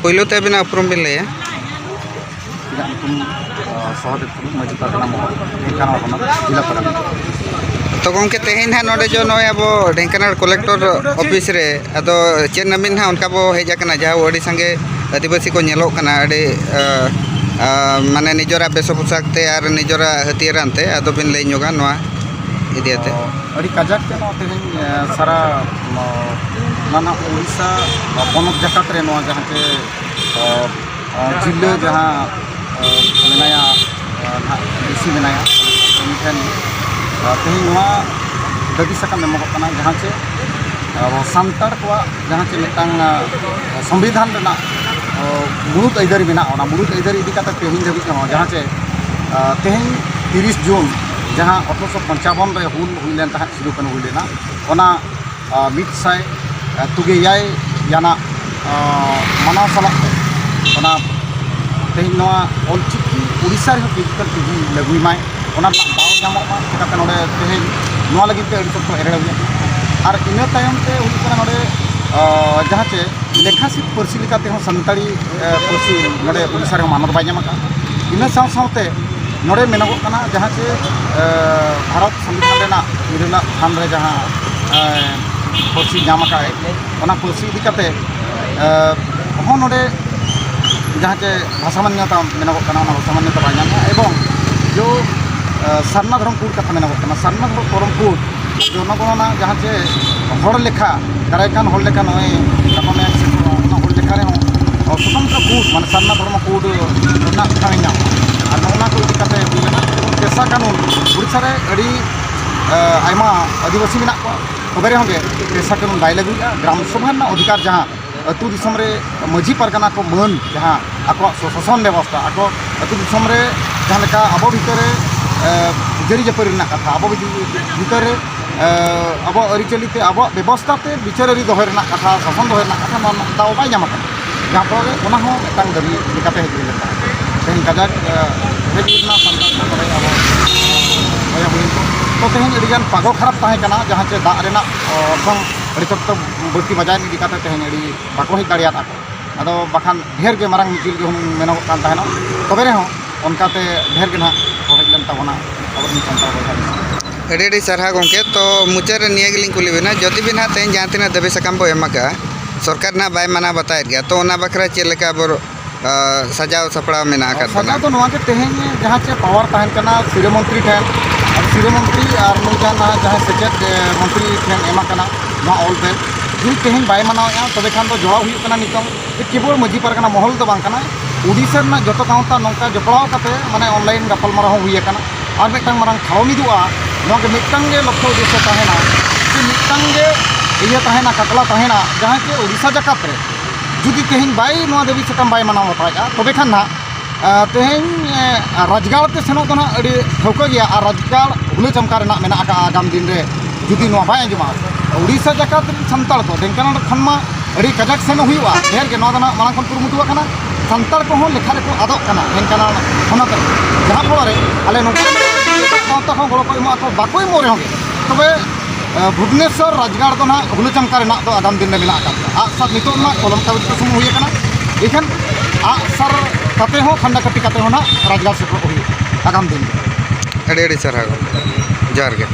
पहिलो ते बिना उपरुम बिन लैया तो गंके तेहन हाँ नोडे जो नोए अब ढेंकानाल कलेक्टर ऑफिस रे अदो चेन नमीन हाँ उनका बो हेज आकना जहाँ अड़ी संगे आदिवासी को नेलोग कना अड़ी माने निजोरा बेसो पोशाक ते आर निजोरा हथियारान ते अदो बिन लई नोगा नोआ इदियाते अड़ी काजाक ते नो तेहन सारा नाना उड़ीसा पनत जाकात रे नोआ जहाँ के जिले जहाँ मेनाया डीसी मेनाया उनठेन तेहन नोआ दाबी साकाम एमोगना जहाँ चे सान्तार को जहाँ चे मिटांग संविधान रेना मुरुत आइदारी मेना ओना मुरुत आइदारी इदी काते तेहन धाबी जहाँ चे तेहन 30 जून जहाँ 1855 रे हुल हुई लेन तहा सिदु कानु हुई लेना ओना 196 याना मानव सलाह ओना तेहन नोआ ऑलचिकी उड़ीसा रे डिजिटल टीवी लगुई माय ओना दाव नामोगा चिकाते नोडे तेहन नोआ लगी ते अड़ी तो एरेड़िया और इना तायम ते हुई कना नोडे जहाँ चे लेखासिक पर्सी लेकाते हो संताड़ी पर्सी नोडे उड़ीसा रे मानद बाय नामका इना साव सावते नोडे मेनगो कना जहाँ चे भारत संविधान रेना मिरला थान रे जहाँ पर्सी नामका ओना पर्सी इदी काते हो नोडे जहाँ चे भाषा मान्यता मेनगो कना ओना भाषा मान्यता बाय नामा एवं जो सारना धर्म कोड कथा मेनगो कना सारना धर्म कोड जनगणना जहाँ चे हर लेखा दारायकान हर लेखा नय गापा मेयां सेटोना हर लेखा रे स्वतंत्र कोड माने सारना धर्म कोड ना थाने नाम और नोना को इदी काते बुलेना पेशा कानून उड़ीसा रे अड़ी आयमा आदिवासी मेना को तबेरे होंगे पेशा कानून बाय लगुआ ग्राम सभा ना अधिकार जहाँ अतु दिसम रे मझी परगना को मन जहाँ आको शासन व्यवस्था आको अतु दिसम रे जहाँ लेका अब भितरे जरी जपरी कथा अब भितर अब अरिचलिते अब व्यवस्था ते विचारी दोहर कथा शासन दोहर कथा दाव बाय नाम जहाँ पर दाबी लेकाते हेज लेता तेहन काजाक हेजना सानताल तो तेहन अड़ीगान पागो खराब तहेकना जहाँ चे दाग रेना संग अड़ी सख्त बत्ती बजाय इदिकाते तेहन अड़ी बाको हेज दाड़ियादा आदो बाखान ढेर गे मारांग मिचिल जो मेनोग कान तहेना तबे रेहों उनकाते ढेर गे ना हेज लेन ताबोना अबन सानताल बयहा अड़ी सारा गंके तो मुचारे निया गिलिंग कुली बिना जदि भी ना तेहन जहाँ तीना दाबी साकाम बो एमाका सरकार ना बाय माना बताए गया तो ओना बखरा चे लेका बोर सजाव सपड़ा मेना आकात बना तो नोआ के तेहन जहाँ चे पावर तहन कना सिरे मंत्री ठेन और सिरे मंत्री और नुजाना जहाँ सेचेत मंत्री ठेन एमा कना नोआ ऑल पे जी तेहन बाय मानाया तबे खान तो जोड़ा हुई कना नितों केवल मझी परगना महल तो बांग कना उड़ीसा ना जतो गांवता नोंका जपड़ाव कते माने ऑनलाइन गपलमाराव हुई कना और मिटंग मारंग खाव मिदुआ नोआ के मिटंग गे लक्ष्य उद्देश्य तहेना कि मिटंग गे इया तहेना ककला तहेना जहाँ के उड़ीसा जाकात रे जुदी तेहन बाय नोआ देवी साकाम बाय मानाव बताया तबे खान ना तेहन राजगाड़ ते सेनो तो ना अड़ी ठौका गया और राजगाड़ हुले चमका रेना मेना का आगाम दिन रे जुदी नोआ बाय अंजमा उड़ीसा जाकात संताल को ढेंकानाल खनमा अड़ी काजाक सेनो हुआ ढेर के नोआ मांग खन कुरुमुटुआ कना संताल को लेखा रेको आदोग कना ढेंकानाल होनत जहाँ फल आले नोका सावता को गड़ो को एमा को बाको मोरे होंगे तबे भुवनेश्वर राजगाड़ तो ना हुले चमका रेना तो आगाम दिन रे मेना का आगसार नितो ना कलम कागज को सुमु हुई कना एखान आगसार कते हो खंडा कटी कते हो ना राजगाड़ से आगाम दिन अड़ी सारा जोहार गे।